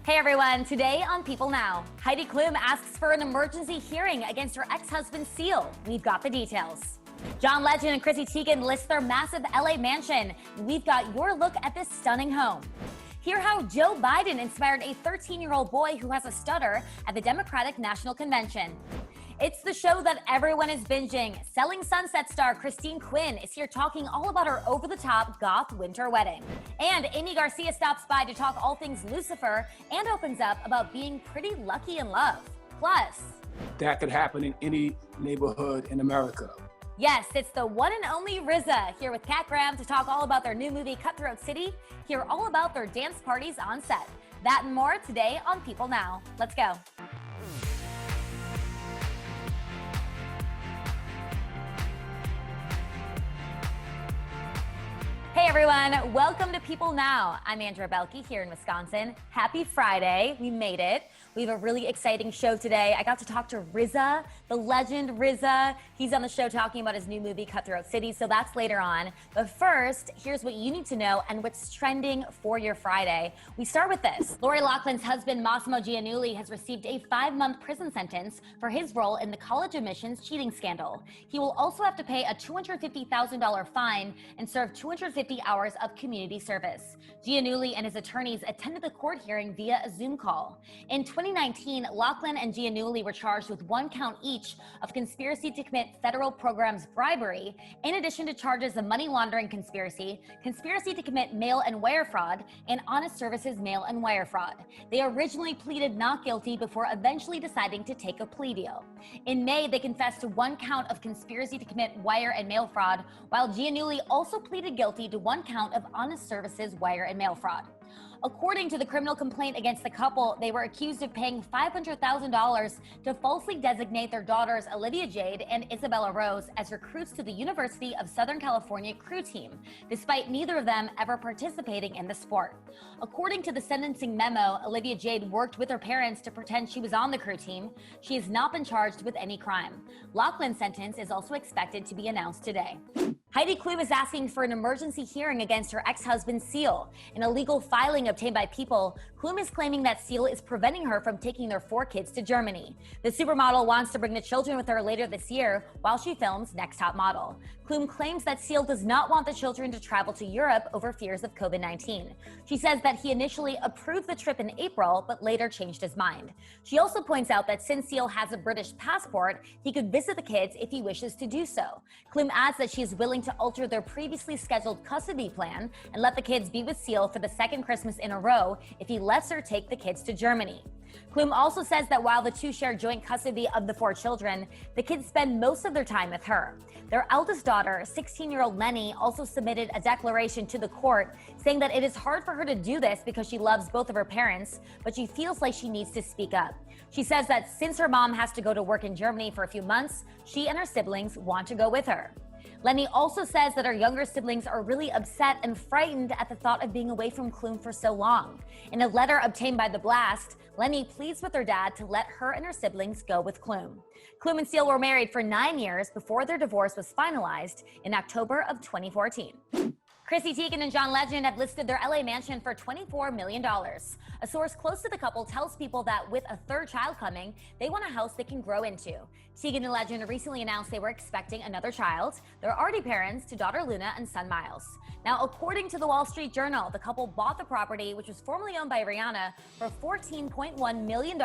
Hey everyone, today on People Now, Heidi Klum asks for an emergency hearing against her ex-husband Seal. We've got the details. John Legend and Chrissy Teigen list their massive LA mansion. We've got your look at this stunning home. Hear how Joe Biden inspired a 13-year-old boy who has a stutter at the Democratic National Convention. It's the show that everyone is binging. Selling Sunset star Christine Quinn is here talking all about her over-the-top goth winter wedding. And Amy Garcia stops by to talk all things Lucifer and opens up about being pretty lucky in love. Plus, that could happen in any neighborhood in America. Yes, it's the one and only RZA here with Kat Graham to talk all about their new movie, Cutthroat City. Hear all about their dance parties on set. That and more today on People Now. Let's go. Hey everyone, welcome to People Now. I'm Andrea Boehlke here in Wisconsin. Happy Friday, we made it. We have a really exciting show today. I got to talk to RZA, the legend RZA. He's on the show talking about his new movie, Cutthroat City, so that's later on. But first, here's what you need to know and what's trending for your Friday. We start with this. Lori Loughlin's husband, Mossimo Giannulli, has received a 5-month prison sentence for his role in the college admissions cheating scandal. He will also have to pay a $250,000 fine and serve 250 hours of community service. Giannulli and his attorneys attended the court hearing via a Zoom call. In 2019, Loughlin and Giannulli were charged with 1 count each of conspiracy to commit federal programs bribery, in addition to charges of money laundering conspiracy, conspiracy to commit mail and wire fraud, and honest services mail and wire fraud. They originally pleaded not guilty before eventually deciding to take a plea deal. In May, they confessed to 1 count of conspiracy to commit wire and mail fraud, while Giannulli also pleaded guilty to 1 count of honest services wire and mail fraud. According to the criminal complaint against the couple, they were accused of paying $500,000 to falsely designate their daughters Olivia Jade and Isabella Rose as recruits to the University of Southern California crew team, despite neither of them ever participating in the sport. According to the sentencing memo, Olivia Jade worked with her parents to pretend she was on the crew team. She has not been charged with any crime. Loughlin's sentence is also expected to be announced today. Heidi Klum is asking for an emergency hearing against her ex-husband Seal. In a legal filing obtained by People, Klum is claiming that Seal is preventing her from taking their 4 kids to Germany. The supermodel wants to bring the children with her later this year while she films Next Top Model. Klum claims that Seal does not want the children to travel to Europe over fears of COVID-19. She says that he initially approved the trip in April, but later changed his mind. She also points out that since Seal has a British passport, he could visit the kids if he wishes to do so. Klum adds that she is willing to alter their previously scheduled custody plan and let the kids be with Seal for the 2nd Christmas in a row if he lets her take the kids to Germany. Klum also says that while the two share joint custody of the 4 children, the kids spend most of their time with her. Their eldest daughter, 16-year-old Lenny, also submitted a declaration to the court saying that it is hard for her to do this because she loves both of her parents, but she feels like she needs to speak up. She says that since her mom has to go to work in Germany for a few months, she and her siblings want to go with her. Lenny also says that her younger siblings are really upset and frightened at the thought of being away from Klum for so long. In a letter obtained by The Blast, Lenny pleads with her dad to let her and her siblings go with Klum. Klum and Seal were married for 9 years before their divorce was finalized in October of 2014. Chrissy Teigen and John Legend have listed their LA mansion for $24 million. A source close to the couple tells People that with a 3rd child coming, they want a house they can grow into. Teigen and Legend recently announced they were expecting another child. They're already parents to daughter Luna and son Miles. Now, according to the Wall Street Journal, the couple bought the property, which was formerly owned by Rihanna, for $14.1 million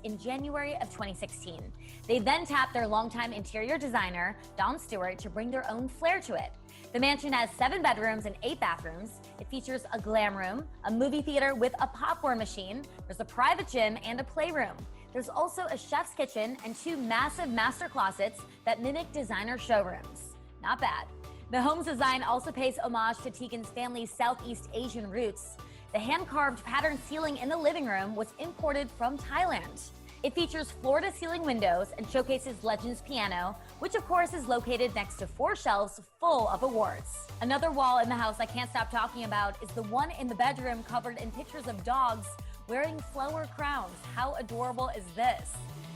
in January of 2016. They then tapped their longtime interior designer, Dawn Stewart, to bring their own flair to it. The mansion has 7 bedrooms and 8 bathrooms. It features a glam room, a movie theater with a popcorn machine, there's a private gym and a playroom. There's also a chef's kitchen and 2 massive master closets that mimic designer showrooms. Not bad. The home's design also pays homage to Teigen's family's Southeast Asian roots. The hand-carved patterned ceiling in the living room was imported from Thailand. It features floor-to-ceiling windows and showcases Legend's piano, which of course is located next to 4 shelves full of awards. Another wall in the house I can't stop talking about is the one in the bedroom covered in pictures of dogs wearing flower crowns. How adorable is this?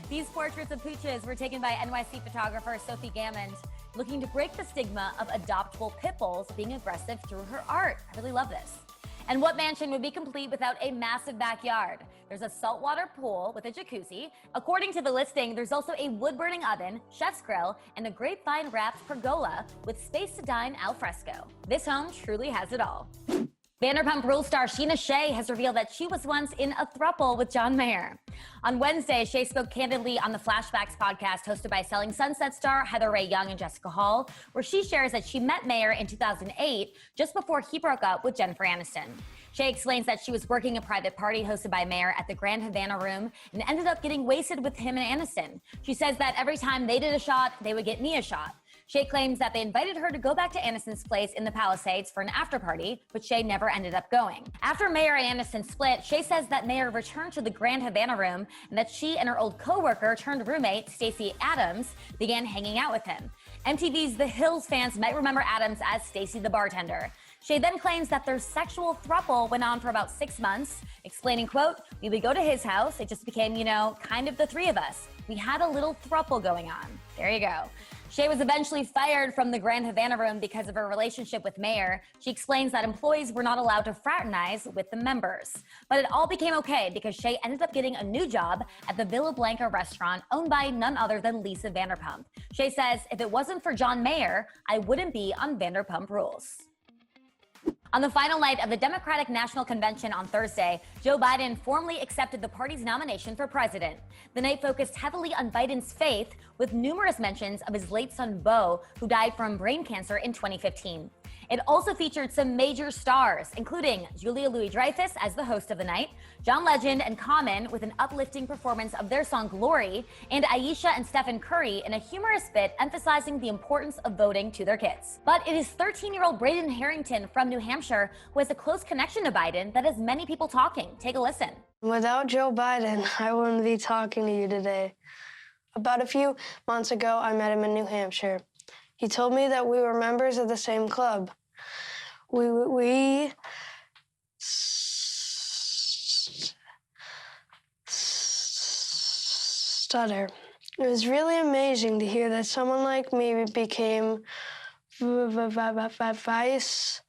These portraits of pooches were taken by NYC photographer Sophie Gammond, looking to break the stigma of adoptable pit bulls being aggressive through her art. I really love this. And what mansion would be complete without a massive backyard? There's a saltwater pool with a jacuzzi. According to the listing, there's also a wood-burning oven, chef's grill, and a grapevine-wrapped pergola with space to dine al fresco. This home truly has it all. Vanderpump Rules star Scheana Shay has revealed that she was once in a throuple with John Mayer. On Wednesday, Shay spoke candidly on the Flashbacks podcast hosted by Selling Sunset star Heather Ray Young and Jessica Hall, where she shares that she met Mayer in 2008, just before he broke up with Jennifer Aniston. Shay explains that she was working a private party hosted by Mayer at the Grand Havana Room and ended up getting wasted with him and Aniston. She says that every time they did a shot, they would get me a shot. Shay claims that they invited her to go back to Aniston's place in the Palisades for an after party, but Shay never ended up going. After Mayer and Aniston split, Shay says that Mayer returned to the Grand Havana Room and that she and her old co-worker turned roommate, Stacey Adams, began hanging out with him. MTV's The Hills fans might remember Adams as Stacey the bartender. Shay then claims that their sexual throuple went on for about 6 months, explaining, quote, "We would go to his house. It just became, kind of the three of us. We had a little throuple going on." There you go. Shay was eventually fired from the Grand Havana Room because of her relationship with Mayer. She explains that employees were not allowed to fraternize with the members. But it all became okay because Shay ended up getting a new job at the Villa Blanca restaurant owned by none other than Lisa Vanderpump. Shay says, "If it wasn't for John Mayer, I wouldn't be on Vanderpump Rules." On the final night of the Democratic National Convention on Thursday, Joe Biden formally accepted the party's nomination for president. The night focused heavily on Biden's faith, with numerous mentions of his late son Beau, who died from brain cancer in 2015. It also featured some major stars, including Julia Louis-Dreyfus as the host of the night, John Legend and Common with an uplifting performance of their song Glory, and Aisha and Stephen Curry in a humorous bit emphasizing the importance of voting to their kids. But it is 13-year-old Braden Harrington from New Hampshire who has a close connection to Biden that has many people talking. Take a listen. Without Joe Biden, I wouldn't be talking to you today. About a few months ago, I met him in New Hampshire. He told me that we were members of the same club. We stutter. It was really amazing to hear that someone like me became vice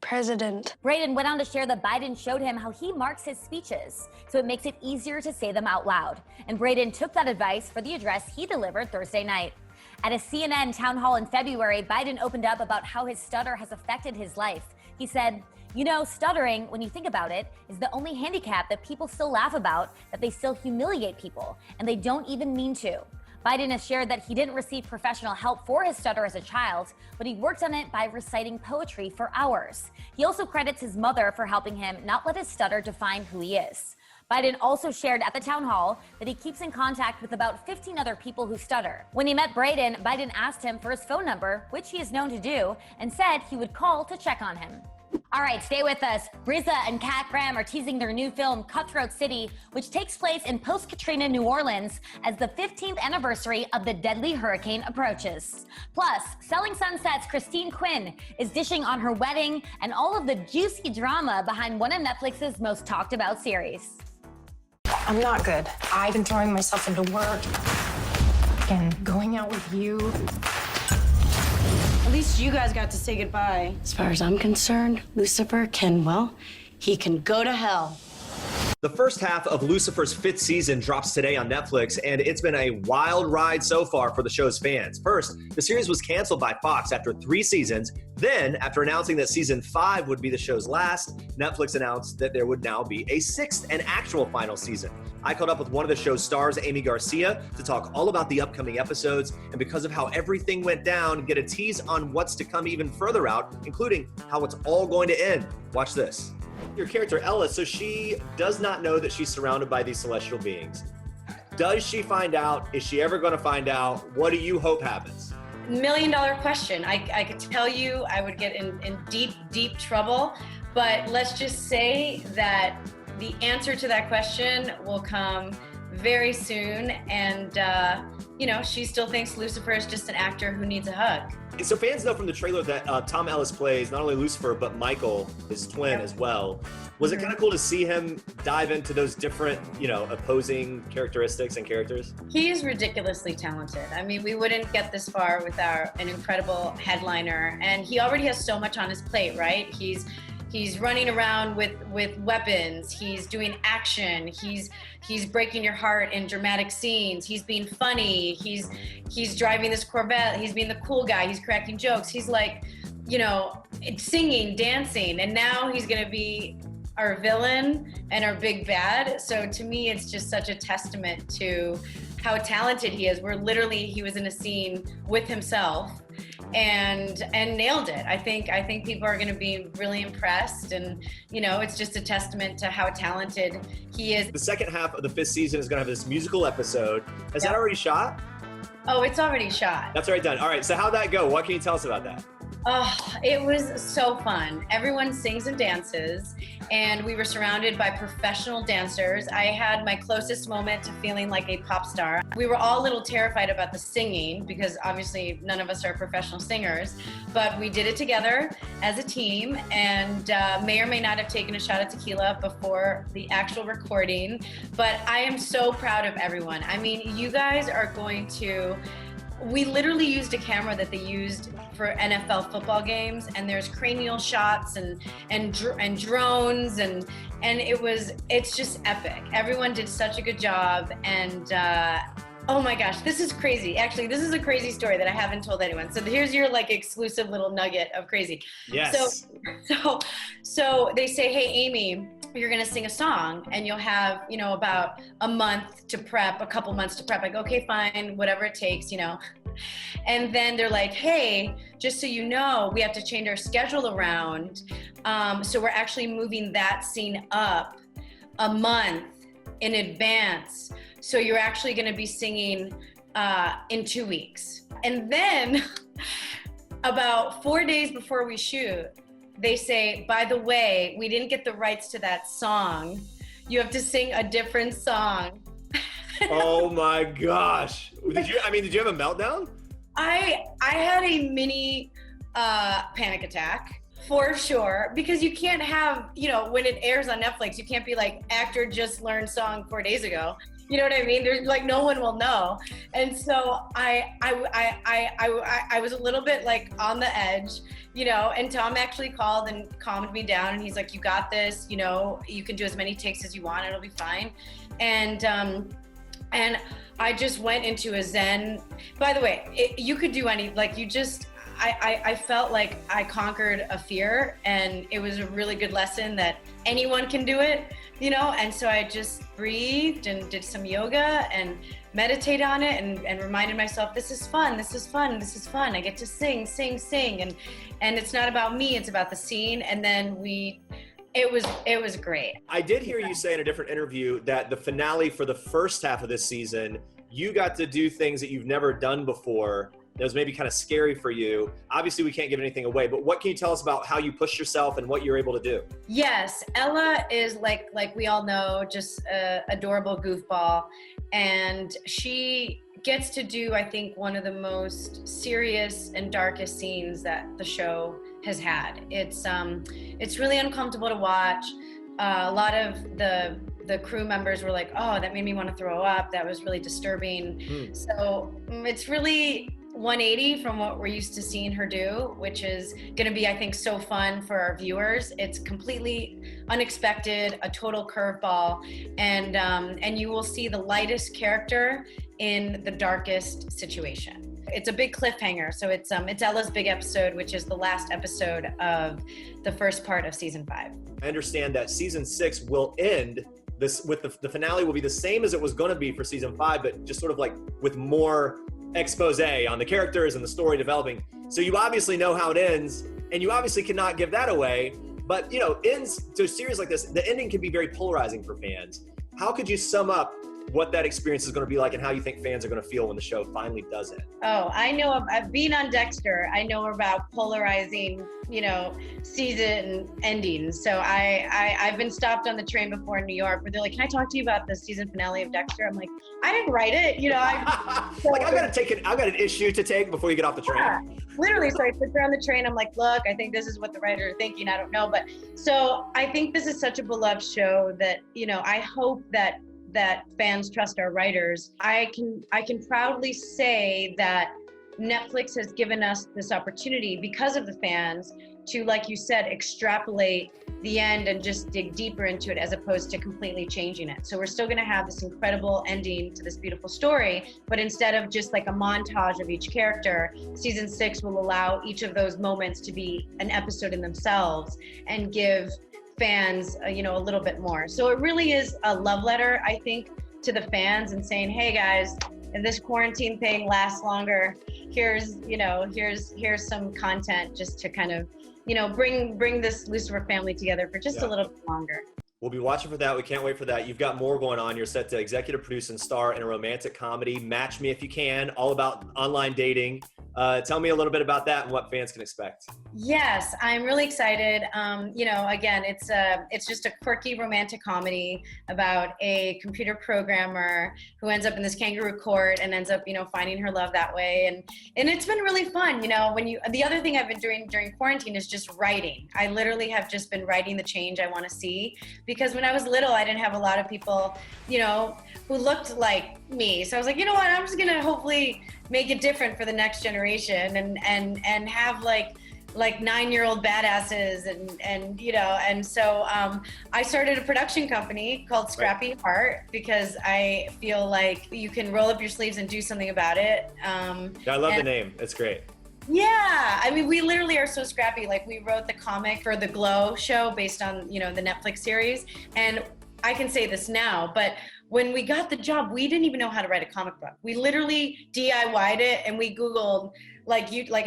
president. Braden went on to share that Biden showed him how he marks his speeches, so it makes it easier to say them out loud. And Braden took that advice for the address he delivered Thursday night. At a CNN town hall in February, Biden opened up about how his stutter has affected his life. He said, stuttering, when you think about it, is the only handicap that people still laugh about, that they still humiliate people, and they don't even mean to. Biden has shared that he didn't receive professional help for his stutter as a child, but he worked on it by reciting poetry for hours. He also credits his mother for helping him not let his stutter define who he is. Biden also shared at the town hall that he keeps in contact with about 15 other people who stutter. When he met Braden, Biden asked him for his phone number, which he is known to do, and said he would call to check on him. All right, stay with us. RZA and Kat Graham are teasing their new film, Cutthroat City, which takes place in post-Katrina New Orleans as the 15th anniversary of the deadly hurricane approaches. Plus, Selling Sunset's Christine Quinn is dishing on her wedding and all of the juicy drama behind one of Netflix's most talked about series. I'm not good. I've been throwing myself into work and going out with you. At least you guys got to say goodbye. As far as I'm concerned, Lucifer he can go to hell. The first half of Lucifer's 5th season drops today on Netflix, and it's been a wild ride so far for the show's fans. First, the series was canceled by Fox after 3 seasons. Then, after announcing that season 5 would be the show's last, Netflix announced that there would now be a 6th and actual final season. I caught up with one of the show's stars, Amy Garcia, to talk all about the upcoming episodes, and because of how everything went down, get a tease on what's to come even further out, including how it's all going to end. Watch this. Your character, Ella, so she does not know that she's surrounded by these celestial beings. Does she find out? Is she ever going to find out? What do you hope happens? $1 million question. I could tell you I would get in deep, deep trouble, but let's just say that the answer to that question will come very soon, and she still thinks Lucifer is just an actor who needs a hug. So fans know from the trailer that Tom Ellis plays not only Lucifer, but Michael, his twin as well. Was it kind of cool to see him dive into those different, opposing characteristics and characters? He is ridiculously talented. I mean, we wouldn't get this far without an incredible headliner. And he already has so much on his plate, right? He's running around with weapons. He's doing action. He's breaking your heart in dramatic scenes. He's being funny. He's driving this Corvette. He's being the cool guy. He's cracking jokes. He's like, singing, dancing. And now he's going to be our villain and our big bad. So to me, it's just such a testament to how talented he is. He was in a scene with himself and nailed it. I think people are going to be really impressed, and it's just a testament to how talented he is. The second half of the 5th season is going to have this musical episode. Is that already shot? Oh, it's already shot. That's already done. All right, so how'd that go? What can you tell us about that? Oh, it was so fun. Everyone sings and dances, and we were surrounded by professional dancers. I had my closest moment to feeling like a pop star. We were all a little terrified about the singing because obviously none of us are professional singers, but we did it together as a team, and may or may not have taken a shot of tequila before the actual recording, but I am so proud of everyone. I mean, you guys are going to... We literally used a camera that they used for NFL football games, and there's cranial shots and drones and it's just epic. Everyone did such a good job, and oh my gosh, this is crazy. Actually, this is a crazy story that I haven't told anyone. So here's your exclusive little nugget of crazy. Yes. So they say, hey, Amy, you're gonna sing a song and you'll have, about a month to prep, a couple months to prep. Like, okay, fine, whatever it takes, And then they're like, hey, just so you know, we have to change our schedule around. So we're actually moving that scene up a month in advance. So you're actually gonna be singing in 2 weeks. And then about 4 days before we shoot, they say, by the way, we didn't get the rights to that song. You have to sing a different song. Oh my gosh. Did you have a meltdown? I had a mini panic attack for sure, because you can't have, when it airs on Netflix, you can't be like, actor just learned song 4 days ago. You know what I mean? There's no one will know. And so I was a little bit on the edge, and Tom actually called and calmed me down, and he's like, you got this, you can do as many takes as you want, it'll be fine. And I just went into a zen. By the way, you could do any, I felt like I conquered a fear, and it was a really good lesson that anyone can do it, and so I just breathed and did some yoga and meditated on it and reminded myself, this is fun, this is fun, this is fun. I get to sing, and it's not about me, it's about the scene. And then it was great. I did hear you say in a different interview that the finale for the first half of this season, you got to do things that you've never done before. That was maybe kind of scary for you. Obviously, we can't give anything away, but what can you tell us about how you pushed yourself and what you're able to do? Yes, Ella is like we all know, just an adorable goofball. And she gets to do, I think, one of the most serious and darkest scenes that the show has had. It's really uncomfortable to watch. A lot of the crew members were like, oh, that made me want to throw up. That was really disturbing. So it's really 180 from what we're used to seeing her do, which is going to be, I think, so fun for our viewers. It's completely unexpected, a total curveball, and you will see the lightest character in the darkest situation. It's a big cliffhanger, so it's Ella's big episode, which is the last episode of the first part of season 5. I understand that season 6 will end this with the finale will be the same as it was going to be for season 5, but just sort of with more expose on the characters and the story developing. So you obviously know how it ends, and you obviously cannot give that away. But ends to a series like this, the ending can be very polarizing for fans. How could you sum up what that experience is going to be like and how you think fans are going to feel when the show finally does it. Oh, I know, I've been on Dexter. I know about polarizing, season endings. So I've been stopped on the train before in New York where they're like, can I talk to you about the season finale of Dexter? I'm like, I didn't write it. I've got an issue to take before you get off the train. Yeah, literally. So I sit there on the train. I'm like, look, I think this is what the writers are thinking. I don't know. But so I think this is such a beloved show that, I hope that fans trust our writers. I can proudly say that Netflix has given us this opportunity because of the fans to, like you said, extrapolate the end and just dig deeper into it as opposed to completely changing it. So we're still gonna have this incredible ending to this beautiful story, but instead of just like a montage of each character, season 6 will allow each of those moments to be an episode in themselves and give fans, a little bit more. So it really is a love letter, I think, to the fans and saying, hey guys, if this quarantine thing lasts longer, here's some content just to kind of, bring this Lucifer family together for just a little bit longer. We'll be watching for that. We can't wait for that. You've got more going on. You're set to executive produce and star in a romantic comedy, Match Me If You Can, all about online dating. Tell me a little bit about that and what fans can expect. Yes, I'm really excited. Again, it's just a quirky romantic comedy about a computer programmer who ends up in this kangaroo court and ends up, finding her love that way. And it's been really fun. The other thing I've been doing during quarantine is just writing. I literally have just been writing the change I want to see, because when I was little, I didn't have a lot of people, who looked like me. So I was like, I'm just gonna hopefully make it different for the next generation and have like 9-year-old badasses and so I started a production company called Scrappy Heart because I feel like you can roll up your sleeves and do something about it. I love the name. It's great. Yeah, I mean, we literally are so scrappy. Like, we wrote the comic for the Glow show based on, the Netflix series. And I can say this now, but when we got the job, we didn't even know how to write a comic book. We literally DIY'd it and we Googled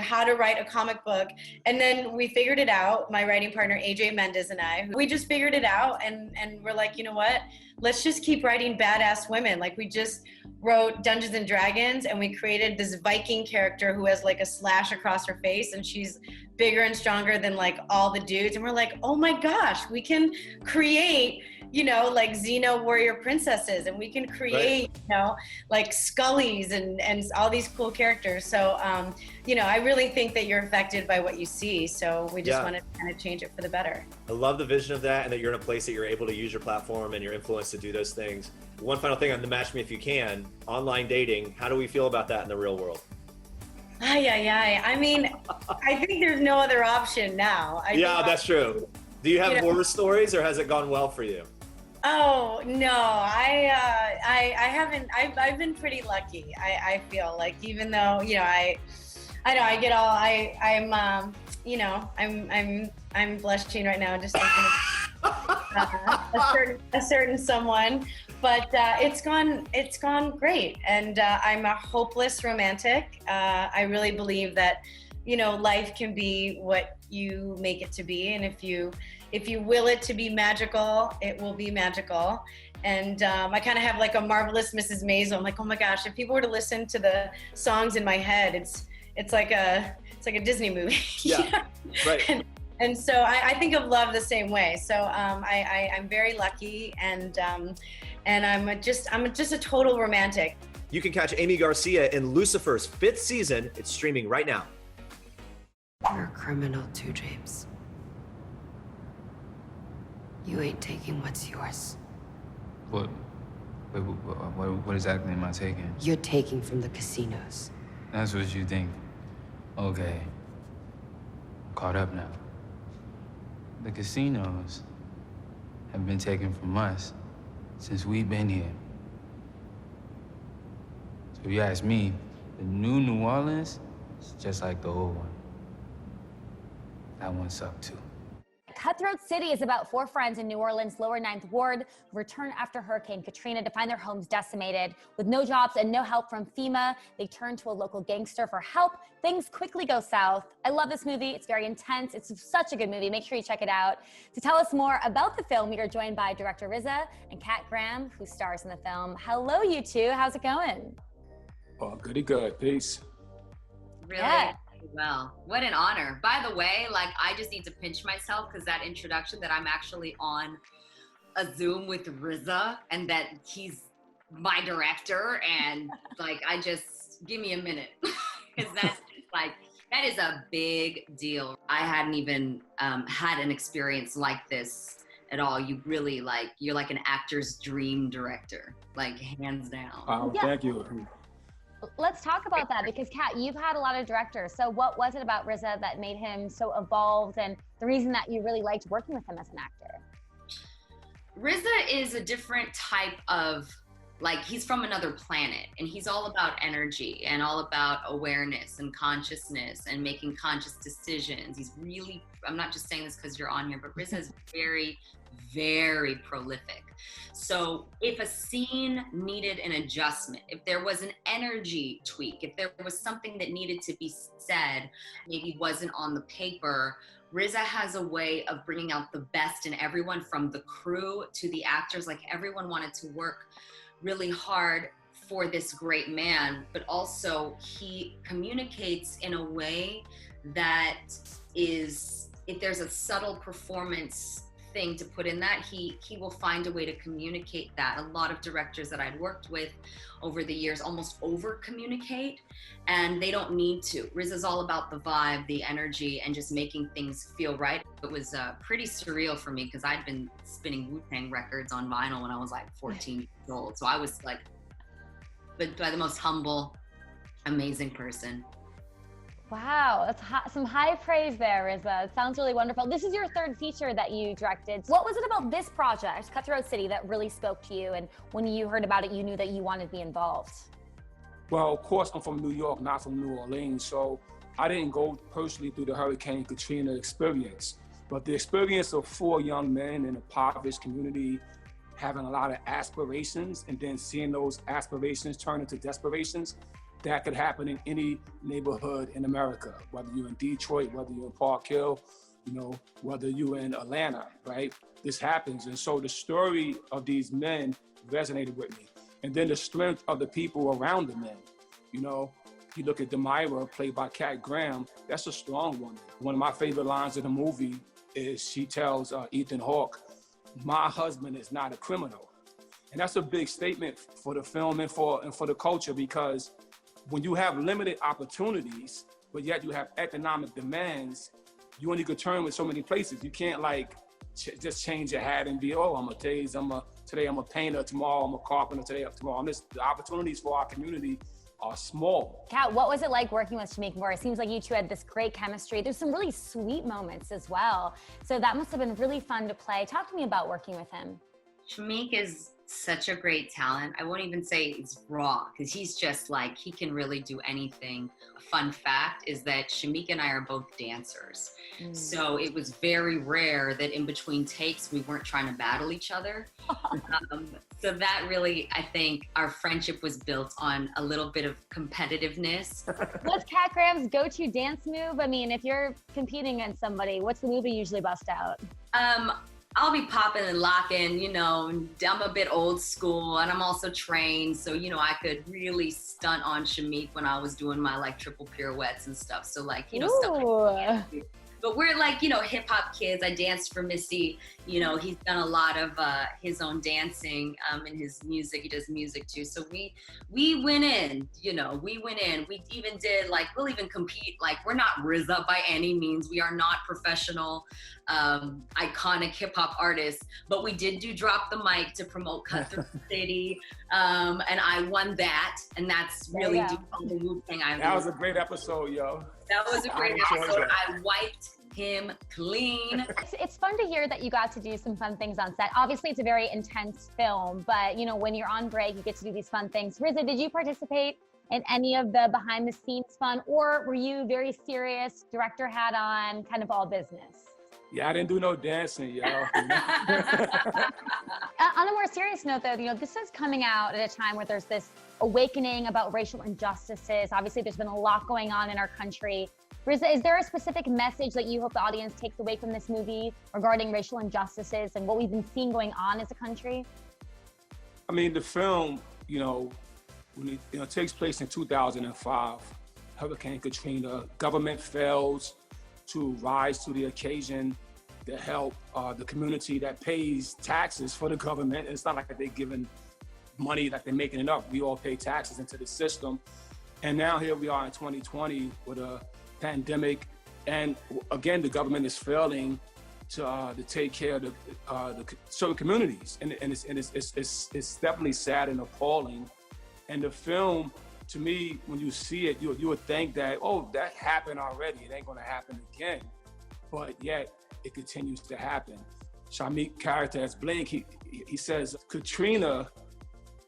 how to write a comic book. And then we figured it out, my writing partner, AJ Mendez and I. We just figured it out and we're like, you know what? Let's just keep writing badass women. Like, we just wrote Dungeons and Dragons and we created this Viking character who has like a slash across her face and she's bigger and stronger than like all the dudes. And we're like, oh my gosh, we can create, like Xena warrior princesses, and we can create, like Scullys and all these cool characters. So, I really think that you're affected by what you see. So we just want to kind of change it for the better. I love the vision of that and that you're in a place that you're able to use your platform and your influence to do those things. One final thing on the Match Me If You Can, online dating, how do we feel about that in the real world? I mean, I think there's no other option now. That's true. Do you have horror stories or has it gone well for you? Oh no, I haven't. I've been pretty lucky. I feel like, even though I know I get all I'm blushing right now just thinking of a certain someone, but it's gone great, and I'm a hopeless romantic. I really believe that life can be what you make it to be, and if you will it to be magical, it will be magical. And I kind of have like a Marvelous Mrs. Maisel. I'm like, oh my gosh, if people were to listen to the songs in my head, it's like a Disney movie. Yeah, right. And so I think of love the same way. So I'm very lucky, and I'm just a total romantic. You can catch Amy Garcia in Lucifer's 5th season. It's streaming right now. You're a criminal too, James. You ain't taking what's yours. What? Wait, what exactly am I taking? You're taking from the casinos. That's what you think. Okay. I'm caught up now. The casinos have been taken from us since we've been here. So if you ask me, the new Orleans is just like the old one. That one sucked too. Cutthroat City is about 4 friends in New Orleans' lower 9th Ward who return after Hurricane Katrina to find their homes decimated. With no jobs and no help from FEMA, they turn to a local gangster for help. Things quickly go south. I love this movie. It's very intense. It's such a good movie. Make sure you check it out. To tell us more about the film, we are joined by director Riza and Kat Graham, who stars in the film. Hello, you two. How's it going? Oh, goody good. Peace. Really? Yeah. Well, what an honor. By the way, like, I just need to pinch myself because that introduction that I'm actually on a Zoom with Riza and that he's my director, and like, I just, give me a minute because that's like, that is a big deal. I hadn't even had an experience like this at all. You really, like, you're like an actor's dream director, like, hands down. Oh, Yeah. thank you. Let's talk about that because, Kat, you've had a lot of directors. So what was it about Riza that made him so evolved and the reason that you really liked working with him as an actor? Riza is a different type of, like, he's from another planet, and he's all about energy and all about awareness and consciousness and making conscious decisions. He's really, I'm not just saying this because you're on here, but Riza is very, very prolific. So if a scene needed an adjustment, if there was an energy tweak, if there was something that needed to be said, maybe wasn't on the paper, Riza has a way of bringing out the best in everyone, from the crew to the actors. Like, everyone wanted to work really hard for this great man, but also he communicates in a way that is, if there's a subtle performance thing to put in that, he will find a way to communicate that. A lot of directors that I'd worked with over the years almost over communicate, and they don't need to. Riza's all about the vibe, the energy, and just making things feel right. It was pretty surreal for me because I'd been spinning Wu-Tang records on vinyl when I was like 14 years old. So I was like, but by the most humble, amazing person. Wow, that's some high praise there, Riza. It sounds really wonderful. This is your 3rd feature that you directed. What was it about this project, Cutthroat City, that really spoke to you? And when you heard about it, you knew that you wanted to be involved? Well, of course, I'm from New York, not from New Orleans, so I didn't go personally through the Hurricane Katrina experience. But the experience of 4 young men in a impoverished community having a lot of aspirations and then seeing those aspirations turn into desperations, that could happen in any neighborhood in America, whether you're in Detroit, whether you're in Park Hill, you know, whether you're in Atlanta, right? This happens. And so the story of these men resonated with me. And then the strength of the people around the men. You know, you look at Demira, played by Kat Graham, that's a strong woman. One of my favorite lines in the movie is she tells Ethan Hawke, "My husband is not a criminal." And that's a big statement for the film and for the culture, because when you have limited opportunities, but yet you have economic demands, you only could turn with so many places. You can't like just change your hat and be, oh, today I'm a painter, tomorrow I'm a carpenter, tomorrow the opportunities for our community are small. Kat, what was it like working with Shameik Moore? It seems like you two had this great chemistry. There's some really sweet moments as well. So that must have been really fun to play. Talk to me about working with him. Shameik is such a great talent. I won't even say it's raw, because he's just like, he can really do anything. A fun fact is that Shameik and I are both dancers. So it was very rare that in between takes, we weren't trying to battle each other. So that really, I think our friendship was built on a little bit of competitiveness. What's Kat Graham's go-to dance move? I mean, if you're competing against somebody, what's the move you usually bust out? I'll be popping and locking, you know, I'm a bit old school and I'm also trained. So, you know, I could really stunt on Shameik when I was doing my like triple pirouettes and stuff. So like, you know, stuff like that. But we're like, you know, hip hop kids. I danced for Missy. You know, he's done a lot of his own dancing in his music. He does music too. So we went in, you know, we went in. We even did like, we'll even compete. Like, we're not Riza by any means. We are not professional, iconic hip hop artists, but we did do Drop the Mic to promote Cutthroat City. And I won that. And that's really the only Wu thing I That was a great episode, yo. That was a great episode. I wiped him clean. It's fun to hear that you got to do some fun things on set. Obviously, it's a very intense film, but you know, when you're on break, you get to do these fun things. Riza, did you participate in any of the behind the scenes fun, or were you very serious, director hat on, kind of all business? Yeah, I didn't do no dancing, yo. On a more serious note, though, this is coming out at a time where there's this awakening about racial injustices. Obviously, there's been a lot going on in our country. Riza, is there a specific message that you hope the audience takes away from this movie regarding racial injustices and what we've been seeing going on as a country? I mean, the film, when it takes place in 2005, Hurricane Katrina, government fails to rise to the occasion to help the community that pays taxes for the government. It's not like they're giving money, like they're making it up. We all pay taxes into the system. And now here we are in 2020 with a pandemic. And again, the government is failing to take care of the certain communities. And it's definitely sad and appalling. And the film, to me, when you see it, you would think that, oh, that happened already. It ain't gonna happen again. But yet, it continues to happen. Shamik's character as Blink, he says, Katrina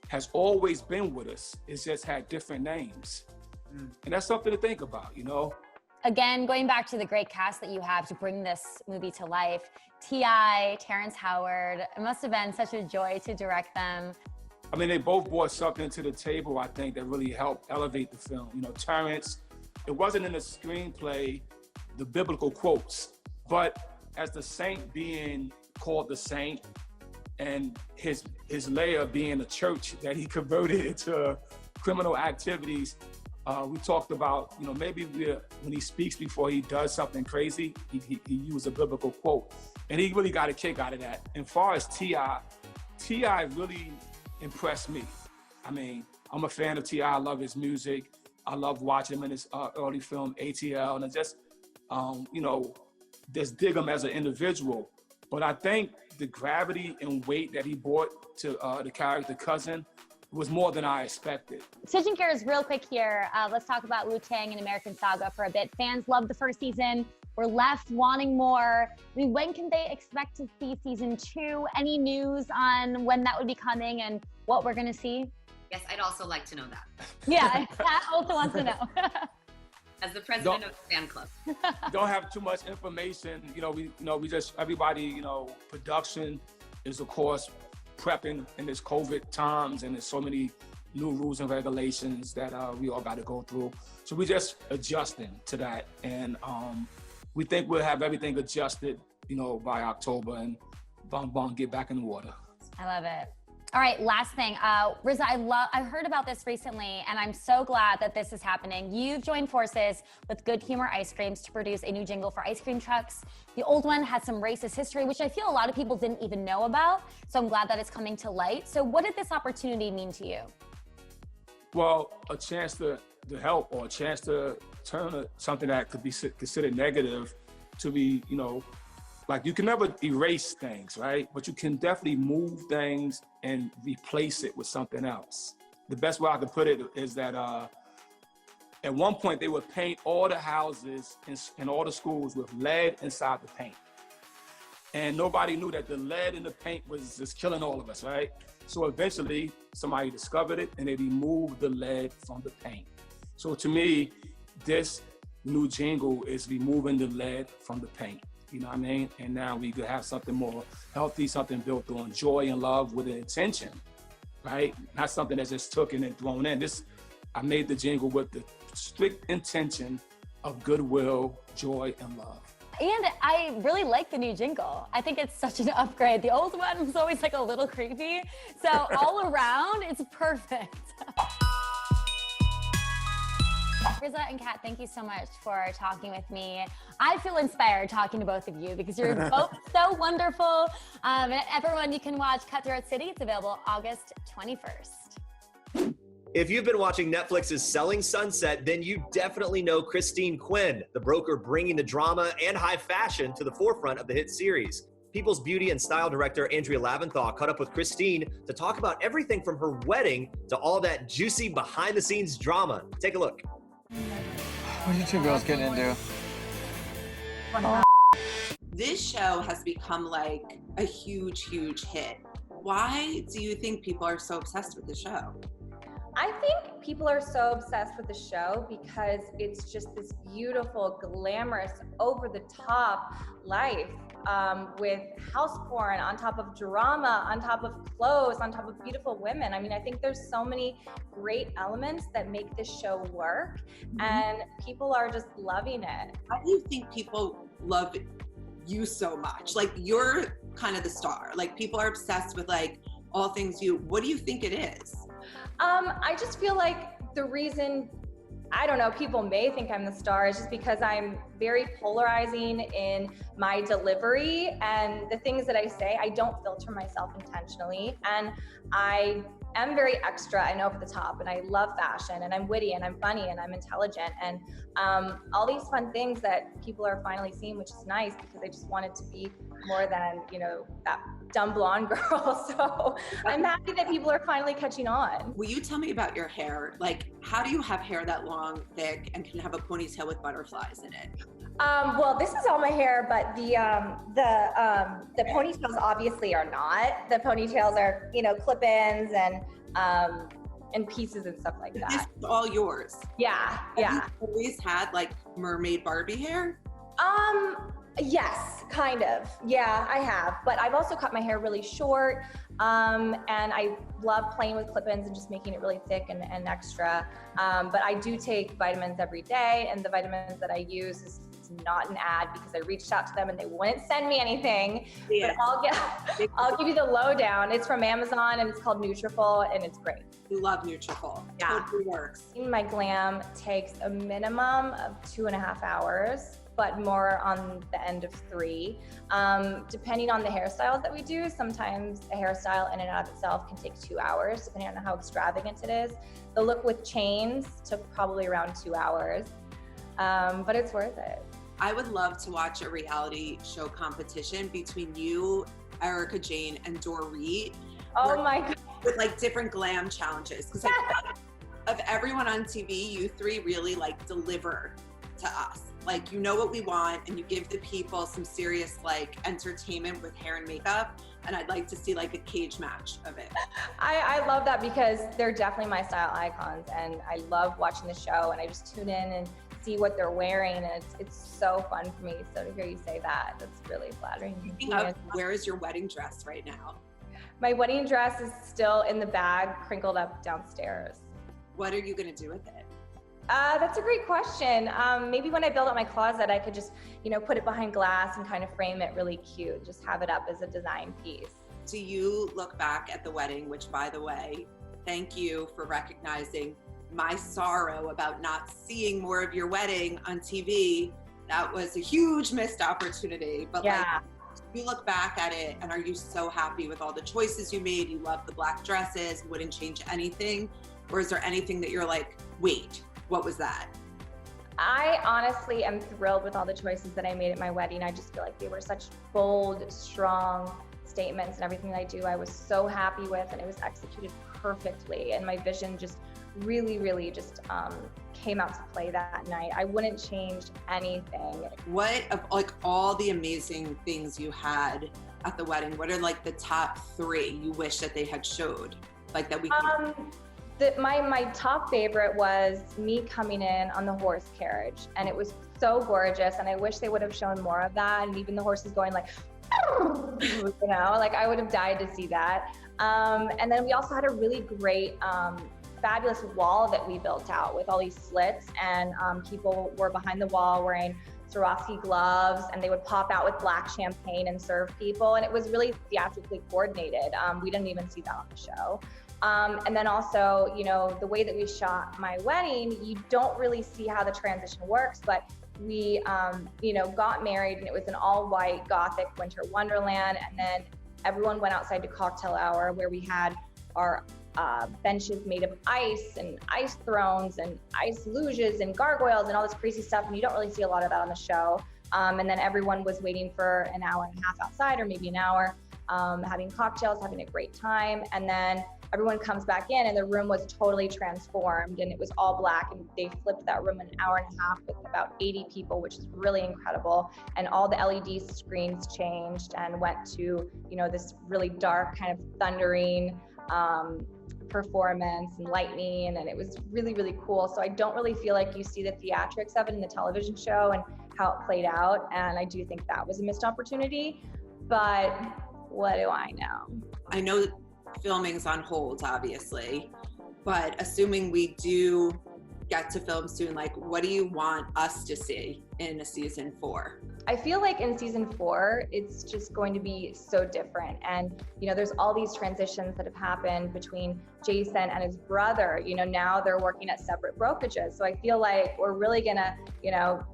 has always been with us. It's just had different names. And that's something to think about, Again, going back to the great cast that you have to bring this movie to life, T.I., Terrence Howard, it must have been such a joy to direct them. I mean, they both brought something to the table, I think, that really helped elevate the film. Terrence, it wasn't in the screenplay, the biblical quotes, but as the saint being called the saint and his layer being a church that he converted into criminal activities, we talked about, maybe when he speaks before he does something crazy, he used a biblical quote. And he really got a kick out of that. And as far as T.I. really impressed me. I mean, I'm a fan of T.I. I love his music. I love watching him in his early film, ATL, and I just, just dig him as an individual. But I think the gravity and weight that he brought to the character Cousin was more than I expected. Switching gears real quick here, let's talk about Wu-Tang and American Saga for a bit. Fans loved the first season. We're left wanting more. I mean, when can they expect to see season 2? Any news on when that would be coming and what we're gonna see? Yes, I'd also like to know that. Yeah, Pat also wants to know. As the president of the fan club. Don't have too much information. We just, everybody, production is of course prepping in this COVID times, and there's so many new rules and regulations that we all got to go through. So we just adjusting to that, and we think we'll have everything adjusted, by October, and get back in the water. I love it. All right, last thing. Riza, I heard about this recently, and I'm so glad that this is happening. You've joined forces with Good Humor Ice Creams to produce a new jingle for ice cream trucks. The old one had some racist history, which I feel a lot of people didn't even know about, so I'm glad that it's coming to light. So what did this opportunity mean to you? Well, a chance to help, or a chance to turn something that could be considered negative to be, like, you can never erase things, right? But you can definitely move things and replace it with something else. The best way I could put it is that at one point they would paint all the houses in all the schools with lead inside the paint. And nobody knew that the lead in the paint was just killing all of us, right? So eventually somebody discovered it and they removed the lead from the paint. So to me, this new jingle is removing the lead from the paint. You know what I mean? And now we could have something more healthy, something built on joy and love with an intention, right? Not something that's just taken and thrown in. I made the jingle with the strict intention of goodwill, joy, and love. And I really like the new jingle. I think it's such an upgrade. The old one was always like a little creepy. So all around, it's perfect. Riza and Kat, thank you so much for talking with me. I feel inspired talking to both of you because you're both so wonderful. And everyone, you can watch Cutthroat City. It's available August 21st. If you've been watching Netflix's Selling Sunset, then you definitely know Christine Quinn, the broker bringing the drama and high fashion to the forefront of the hit series. People's beauty and style director Andrea Laventhal caught up with Christine to talk about everything from her wedding to all that juicy behind-the-scenes drama. Take a look. What are you two girls getting into? This show has become like a huge, huge hit. Why do you think people are so obsessed with the show? I think people are so obsessed with the show because it's just this beautiful, glamorous, over-the-top life with house porn, on top of drama, on top of clothes, on top of beautiful women. I mean, I think there's so many great elements that make this show work, and people are just loving it. How do you think people love you so much? Like, you're kind of the star. Like, people are obsessed with like all things you. What do you think it is? I just feel like the reason, I don't know, people may think I'm the star is just because I'm very polarizing in my delivery and the things that I say. I don't filter myself intentionally, and I am very extra and over the top, and I love fashion, and I'm witty, and I'm funny, and I'm intelligent, and all these fun things that people are finally seeing, which is nice because I just want it to be more than, you know, that dumb blonde girl. So I'm happy that people are finally catching on. Will you tell me about your hair? Like, how do you have hair that long, thick, and can have a ponytail with butterflies in it? Well, this is all my hair, but the ponytails obviously are not. The ponytails are, you know, clip-ins and pieces and stuff like that. This is all yours. Yeah. Have you always had like mermaid Barbie hair? Yes, kind of. Yeah, I have. But I've also cut my hair really short. And I love playing with clip-ins and just making it really thick and extra. But I do take vitamins every day, and the vitamins that I use is not an ad because I reached out to them and they wouldn't send me anything. Yes. But I'll give you the lowdown. It's from Amazon and it's called Nutrafol, and it's great. You love Nutrafol. Yeah. Totally works. My glam takes a minimum of 2.5 hours, but more on the end of 3. Depending on the hairstyles that we do, sometimes a hairstyle in and out of itself can take 2 hours, depending on how extravagant it is. The look with chains took probably around 2 hours, but it's worth it. I would love to watch a reality show competition between you, Erica Jane, and Dorit. Oh my God. With like different glam challenges. Because like, of everyone on TV, you three really like deliver to us. Like, you know what we want, and you give the people some serious like entertainment with hair and makeup. And I'd like to see like a cage match of it. I love that because they're definitely my style icons, and I love watching the show, and I just tune in and see what they're wearing, and it's so fun for me. So to hear you say that, that's really flattering. Speaking of, where is your wedding dress right now? My wedding dress is still in the bag, crinkled up downstairs. What are you gonna do with it? That's a great question. Maybe when I build up my closet, I could just, you know, put it behind glass and kind of frame it really cute, just have it up as a design piece. Do you look back at the wedding, which, by the way, thank you for recognizing my sorrow about not seeing more of your wedding on TV. That was a huge missed opportunity. But like, you look back at it, and are you so happy with all the choices you made? You love the black dresses, wouldn't change anything? Or is there anything that you're like, wait, what was that? I honestly am thrilled with all the choices that I made at my wedding. I just feel like they were such bold, strong statements, and everything that I do, I was so happy with, and it was executed perfectly. And my vision just really just came out to play that night. I wouldn't change anything. What of like all the amazing things you had at the wedding, what are like the top 3 you wish that they had showed? Like that we could... My top favorite was me coming in on the horse carriage, and it was so gorgeous, and I wish they would have shown more of that, and even the horses going like, you know, like I would have died to see that. And then we also had a really great fabulous wall that we built out with all these slits, and people were behind the wall wearing Swarovski gloves, and they would pop out with black champagne and serve people, and it was really theatrically coordinated. We didn't even see that on the show. And then also, you know, the way that we shot my wedding, you don't really see how the transition works, but we, you know, got married, and it was an all-white Gothic winter wonderland, and then everyone went outside to cocktail hour, where we had our benches made of ice and ice thrones and ice luges and gargoyles and all this crazy stuff, and you don't really see a lot of that on the show. And then everyone was waiting for an hour and a half outside, or maybe an hour, having cocktails, having a great time, and then everyone comes back in, and the room was totally transformed, and it was all black, and they flipped that room an hour and a half with about 80 people, which is really incredible. And all the LED screens changed and went to, you know, this really dark kind of thundering performance and lightning, and it was really cool. So I don't really feel like you see the theatrics of it in the television show, and how it played out. And I do think that was a missed opportunity, but what do I know? I know that filming's on hold, obviously, but assuming we do get to film soon, like, what do you want us to see in a season 4? I feel like in season 4, it's just going to be so different. And, you know, there's all these transitions that have happened between Jason and his brother. You know, now they're working at separate brokerages. So I feel like we're really gonna, you know,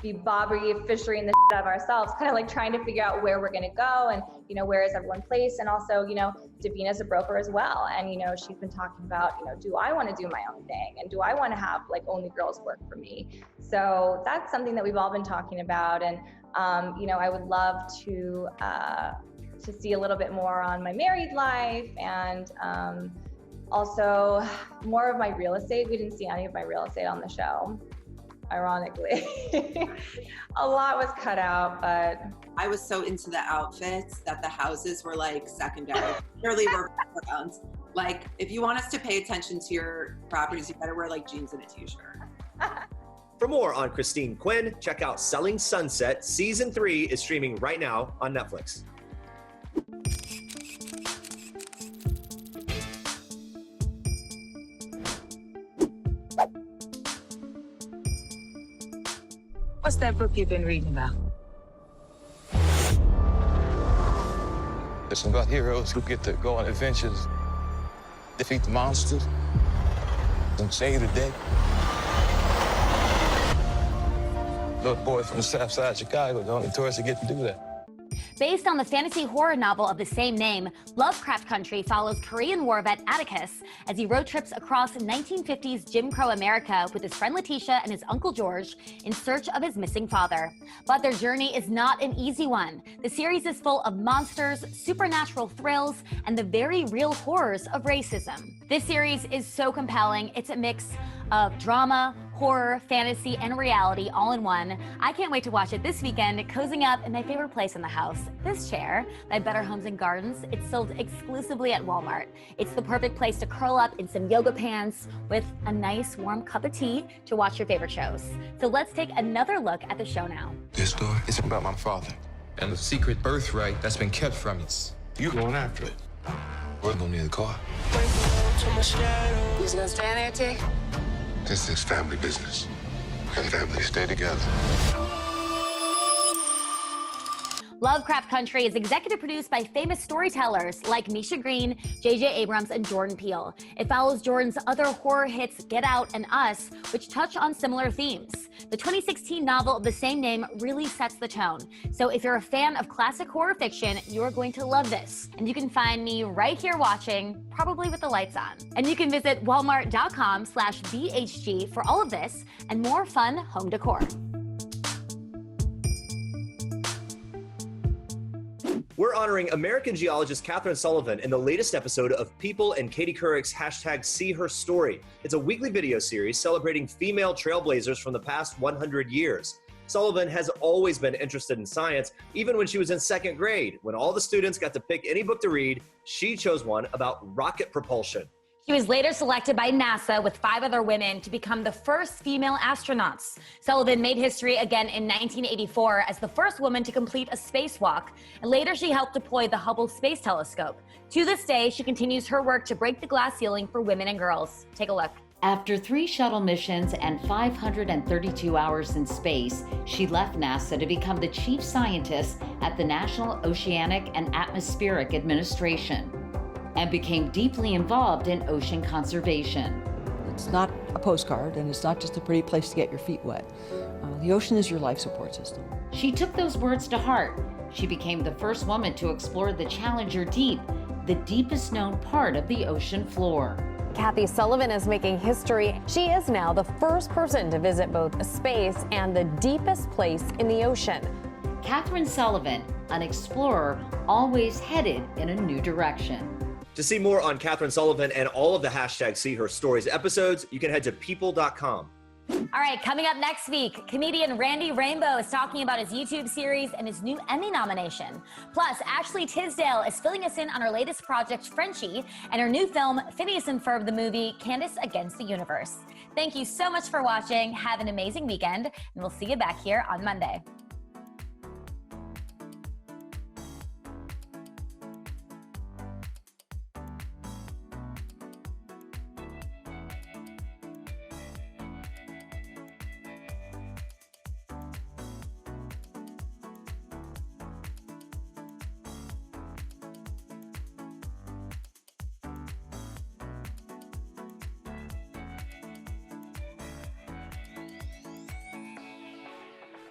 be Bobby Fishery in the shit out of ourselves, kind of like trying to figure out where we're gonna go and, you know, where is everyone placed? And also, you know, Davina's a broker as well. And, you know, she's been talking about, you know, do I wanna do my own thing? And do I wanna have like only girls work for me? So that's something that we've all been talking about. And, you know, I would love to see a little bit more on my married life and also more of my real estate. We didn't see any of my real estate on the show, ironically. A lot was cut out, but I was so into the outfits that the houses were like secondary. Purely were backgrounds. Like, if you want us to pay attention to your properties, you better wear like jeans and a t-shirt. For more on Christine Quinn, check out Selling Sunset. Season 3 is streaming right now on Netflix. What's that book you've been reading about? It's about heroes who get to go on adventures, defeat the monsters, and save the day. Little boy from the south side of Chicago, the only tourist to get to do that. Based on the fantasy horror novel of the same name, Lovecraft Country follows Korean War vet Atticus as he road trips across 1950s Jim Crow America with his friend Letitia and his uncle George in search of his missing father. But their journey is not an easy one. The series is full of monsters, supernatural thrills, and the very real horrors of racism. This series is so compelling. It's a mix of drama, horror, fantasy, and reality all in one. I can't wait to watch it this weekend, cozying up in my favorite place in the house, this chair by Better Homes and Gardens. It's sold exclusively at Walmart. It's the perfect place to curl up in some yoga pants with a nice warm cup of tea to watch your favorite shows. So let's take another look at the show now. This story is about my father and the secret birthright that's been kept from us. You going after it. We're gonna need a car. You just gonna stand there, T? This is family business, and families stay together. Lovecraft Country is executive produced by famous storytellers like Misha Green, J.J. Abrams, and Jordan Peele. It follows Jordan's other horror hits Get Out and Us, which touch on similar themes. The 2016 novel of the same name really sets the tone. So if you're a fan of classic horror fiction, you're going to love this. And you can find me right here watching, probably with the lights on. And you can visit walmart.com/BHG for all of this and more fun home decor. We're honoring American geologist Catherine Sullivan in the latest episode of People and Katie Couric's #SeeHerStory. It's a weekly video series celebrating female trailblazers from the past 100 years. Sullivan has always been interested in science, even when she was in 2nd grade. When all the students got to pick any book to read, she chose one about rocket propulsion. She was later selected by NASA with 5 other women to become the first female astronauts. Sullivan made history again in 1984 as the first woman to complete a spacewalk, and later she helped deploy the Hubble Space Telescope. To this day, she continues her work to break the glass ceiling for women and girls. Take a look. After 3 shuttle missions and 532 hours in space, she left NASA to become the chief scientist at the National Oceanic and Atmospheric Administration, and became deeply involved in ocean conservation. It's not a postcard, and it's not just a pretty place to get your feet wet. The ocean is your life support system. She took those words to heart. She became the first woman to explore the Challenger Deep, the deepest known part of the ocean floor. Kathy Sullivan is making history. She is now the first person to visit both space and the deepest place in the ocean. Catherine Sullivan, an explorer always headed in a new direction. To see more on Catherine Sullivan and all of the #SeeHerStories episodes, you can head to people.com. All right, coming up next week, comedian Randy Rainbow is talking about his YouTube series and his new Emmy nomination. Plus, Ashley Tisdale is filling us in on her latest project, Frenchie, and her new film, Phineas and Ferb the movie, Candace Against the Universe. Thank you so much for watching. Have an amazing weekend, and we'll see you back here on Monday.